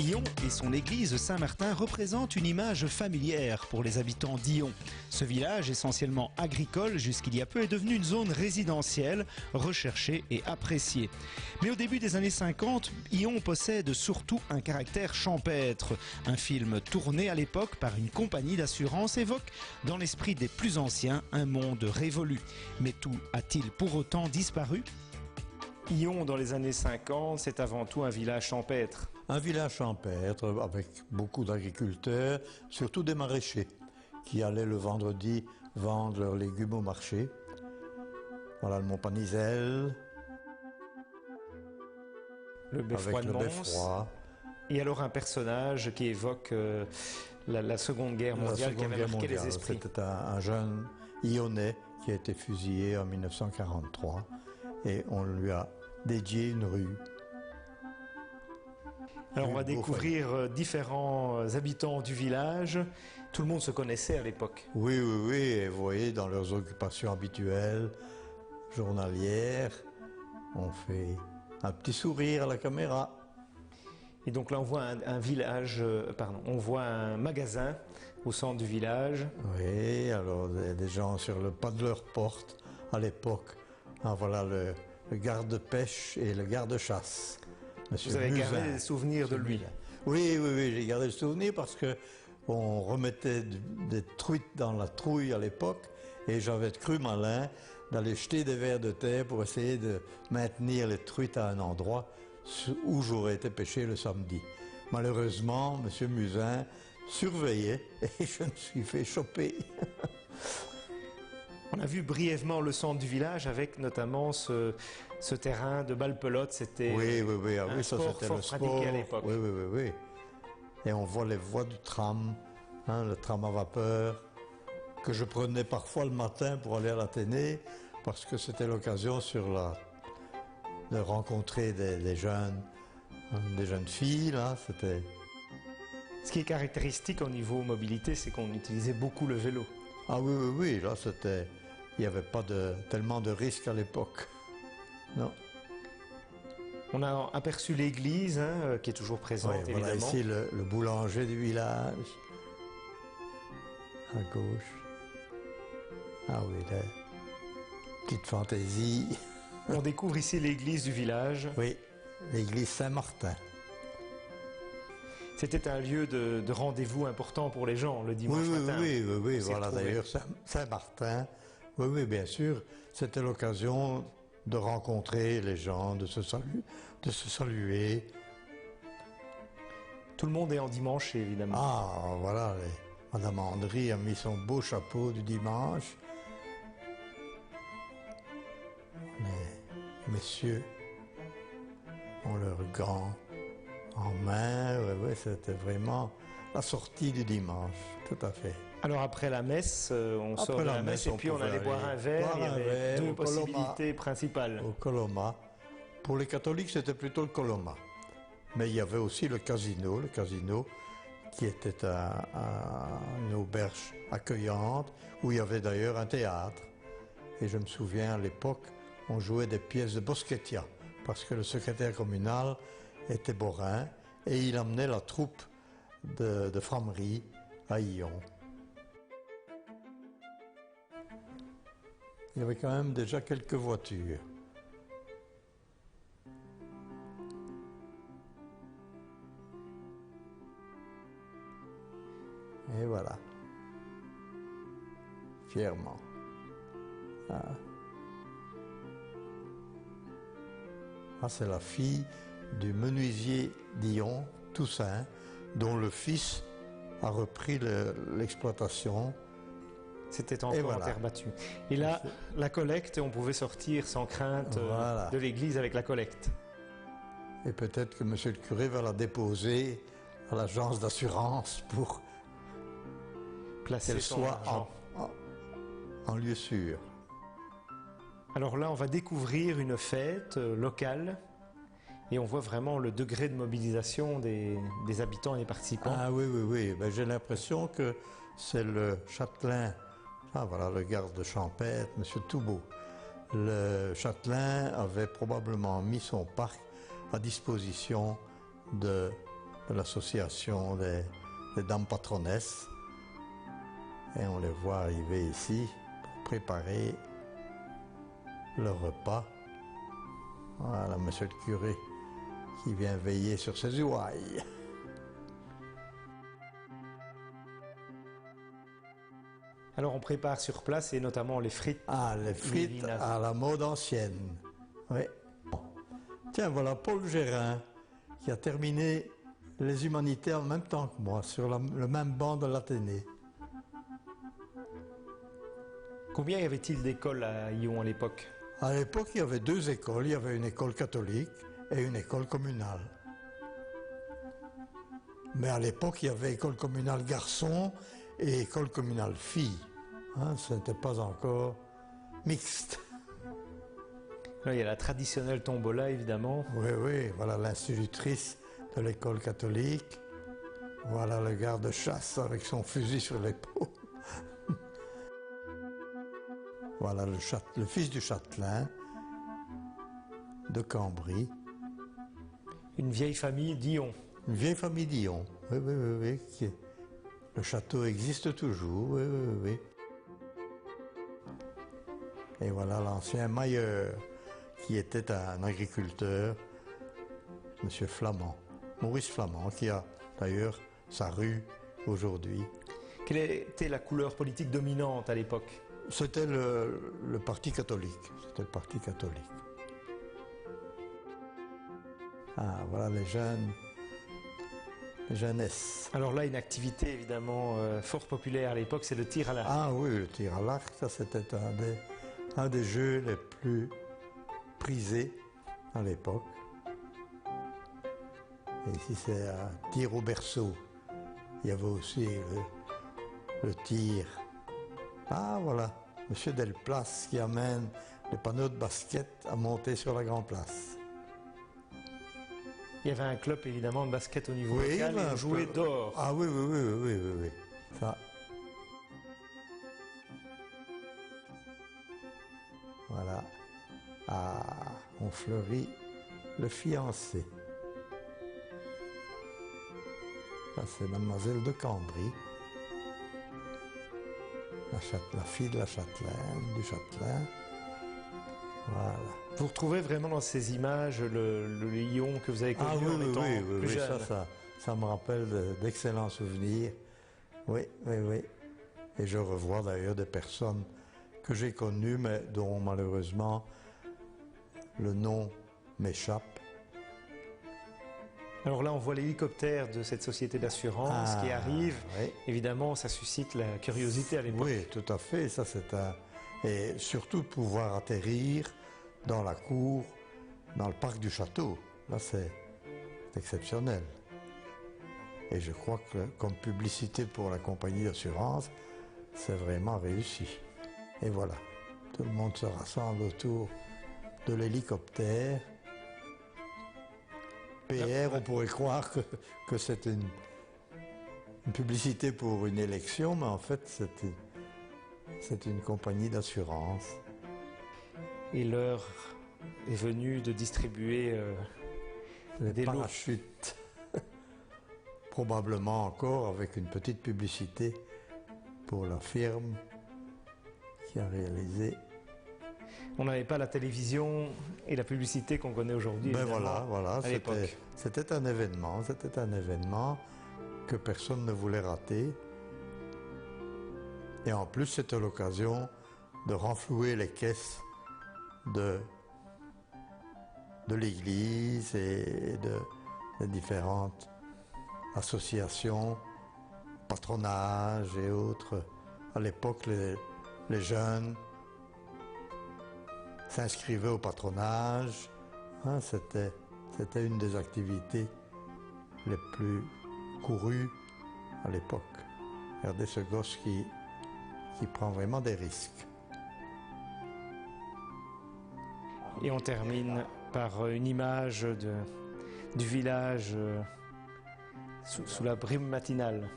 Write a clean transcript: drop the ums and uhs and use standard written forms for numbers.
Ion et son église Saint-Martin représentent une image familière pour les habitants d'Ion. Ce village, essentiellement agricole jusqu'il y a peu, est devenu une zone résidentielle, recherchée et appréciée. Mais au début des années 50, Ion possède surtout un caractère champêtre. Un film tourné à l'époque par une compagnie d'assurance évoque, dans l'esprit des plus anciens, un monde révolu. Mais tout a-t-il pour autant disparu ? Ion, dans les années 50, c'est avant tout un village champêtre. Un village champêtre avec beaucoup d'agriculteurs, surtout des maraîchers, qui allaient le vendredi vendre leurs légumes au marché. Voilà le Montpanisel, Le beffroi de avec le Mons. beffroi. Et alors un personnage qui évoque la Seconde Guerre mondiale qui avait marqué les esprits. C'était un jeune Ionnais qui a été fusillé en 1943 et on lui a dédié une rue. Alors on va découvrir différents habitants du village. Tout le monde se connaissait à l'époque. Oui, et vous voyez, dans leurs occupations habituelles, journalières, on fait un petit sourire à la caméra. Et donc là on voit on voit un magasin au centre du village. Oui, alors des gens sur le pas de leur porte à l'époque. Ah, voilà le garde-pêche et le garde-chasse. Vous avez gardé des souvenirs de lui? Oui, j'ai gardé le souvenir parce que on remettait des truites dans la trouille à l'époque et j'avais cru malin d'aller jeter des vers de terre pour essayer de maintenir les truites à un endroit où j'aurais été pêché le samedi. Malheureusement, M. Musin surveillait et je me suis fait choper. On a vu brièvement le centre du village avec notamment ce terrain de balle-pelote. C'était un sport fort pratiqué à l'époque. Oui. Et on voit les voies du tram, le tram à vapeur, que je prenais parfois le matin pour aller à l'Athénée, parce que c'était l'occasion de rencontrer des jeunes filles. Là, c'était... Ce qui est caractéristique au niveau mobilité, c'est qu'on utilisait beaucoup le vélo. Ah oui, là c'était... Il n'y avait pas tellement de risques à l'époque. Non. On a aperçu l'église qui est toujours présente, évidemment. Voilà ici le boulanger du village. À gauche. Ah oui, là. Petite fantaisie. On découvre ici l'église du village. Oui, l'église Saint-Martin. C'était un lieu de rendez-vous important pour les gens le dimanche matin. Oui, voilà d'ailleurs Saint-Martin. Oui, bien sûr, c'était l'occasion de rencontrer les gens, de se saluer. Tout le monde est en dimanche, évidemment. Ah, voilà, Madame Andry a mis son beau chapeau du dimanche. Les messieurs ont leurs gants en main. Oui, c'était vraiment la sortie du dimanche, tout à fait. Alors après la messe, on sort de la messe et puis on allait boire un verre. Il y avait deux possibilités principales. Au Coloma. Pour les catholiques, c'était plutôt le Coloma. Mais il y avait aussi le casino qui était une auberge accueillante, où il y avait d'ailleurs un théâtre. Et je me souviens, à l'époque, on jouait des pièces de Boschettia, parce que le secrétaire communal était borin, et il amenait la troupe de framerie à Ion. Il y avait quand même déjà quelques voitures. Et voilà. Fièrement. C'est la fille du menuisier d'Ion, Toussaint, dont le fils a repris l'exploitation. C'était encore en terre battue. Et là, la collecte, on pouvait sortir sans crainte de l'église avec la collecte. Et peut-être que monsieur le curé va la déposer à l'agence d'assurance pour qu'elle soit en lieu sûr. Alors là, on va découvrir une fête locale et on voit vraiment le degré de mobilisation des habitants et des participants. Ah oui. Ben, j'ai l'impression que c'est le châtelain. Ah voilà, le garde champêtre, M. Toubeau. Le châtelain avait probablement mis son parc à disposition de de l'association des dames patronesses. Et on les voit arriver ici pour préparer le repas. Voilà, monsieur le curé qui vient veiller sur ses ouailles. Alors on prépare sur place et notamment les frites. Ah, les frites à la mode ancienne. Oui. Tiens, voilà Paul Gérin qui a terminé les humanités en même temps que moi, sur le même banc de l'Athénée. Combien y avait-il d'écoles à Lyon à l'époque? À l'époque, il y avait deux écoles. Il y avait une école catholique et une école communale. Mais à l'époque, il y avait école communale garçon et école communale filles. Hein, ce n'était pas encore mixte. Là, il y a la traditionnelle tombola, évidemment. Oui, oui, voilà l'institutrice de l'école catholique. Voilà le garde-chasse avec son fusil sur l'épaule. Voilà le fils du châtelain de Cambry. Une vieille famille Dion. Une vieille famille Dion. Oui, oui, oui, oui. Le château existe toujours. Oui, oui, oui. Et voilà l'ancien Mailleur, qui était un agriculteur, M. Flamand, Maurice Flamand, qui a d'ailleurs sa rue aujourd'hui. Quelle était la couleur politique dominante à l'époque? C'était le parti catholique. C'était le parti catholique. Ah, voilà les jeunes, les jeunesses. Alors là, une activité évidemment fort populaire à l'époque, c'est le tir à l'arc. Ah oui, le tir à l'arc, ça c'était un des jeux les plus prisés à l'époque. Et ici c'est un tir au berceau. Il y avait aussi le tir. Ah voilà, M. Delplace qui amène les panneaux de basket à monter sur la Grand Place. Il y avait un club évidemment de basket au niveau Oui, local et on jouait dehors. Ah oui, oui, oui, oui, oui, oui. Ça. Voilà. Ah, on fleurit le fiancé. Ça, c'est mademoiselle de Cambry. La fille de la châtelaine, du châtelain. Voilà. Vous retrouvez vraiment dans ces images le Lyon que vous avez connu en étant plus jeune. Ça me rappelle d'excellents souvenirs. Oui, oui, oui. Et je revois d'ailleurs des personnes que j'ai connues, mais dont malheureusement le nom m'échappe. Alors là, on voit l'hélicoptère de cette société d'assurance qui arrive. Oui. Évidemment, ça suscite la curiosité à l'époque. Oui, tout à fait. Ça, c'est un... Et surtout de pouvoir atterrir dans la cour, dans le parc du château. Là, c'est exceptionnel. Et je crois que comme publicité pour la compagnie d'assurance, c'est vraiment réussi. Et voilà, tout le monde se rassemble autour de l'hélicoptère. PR, on pourrait croire que c'est une publicité pour une élection, mais en fait, c'est une compagnie d'assurance. Et l'heure est venue de distribuer des parachutes. Probablement encore avec une petite publicité pour la firme qui a réalisé. On n'avait pas la télévision et la publicité qu'on connaît aujourd'hui. Ben voilà, à l'époque. c'était un événement que personne ne voulait rater. Et en plus, c'était l'occasion de renflouer les caisses de l'église et de différentes associations, patronage et autres. À l'époque, les jeunes s'inscrivaient au patronage. Hein, c'était une des activités les plus courues à l'époque. Regardez ce gosse qui prend vraiment des risques. Et on termine par une image du village sous la brume matinale.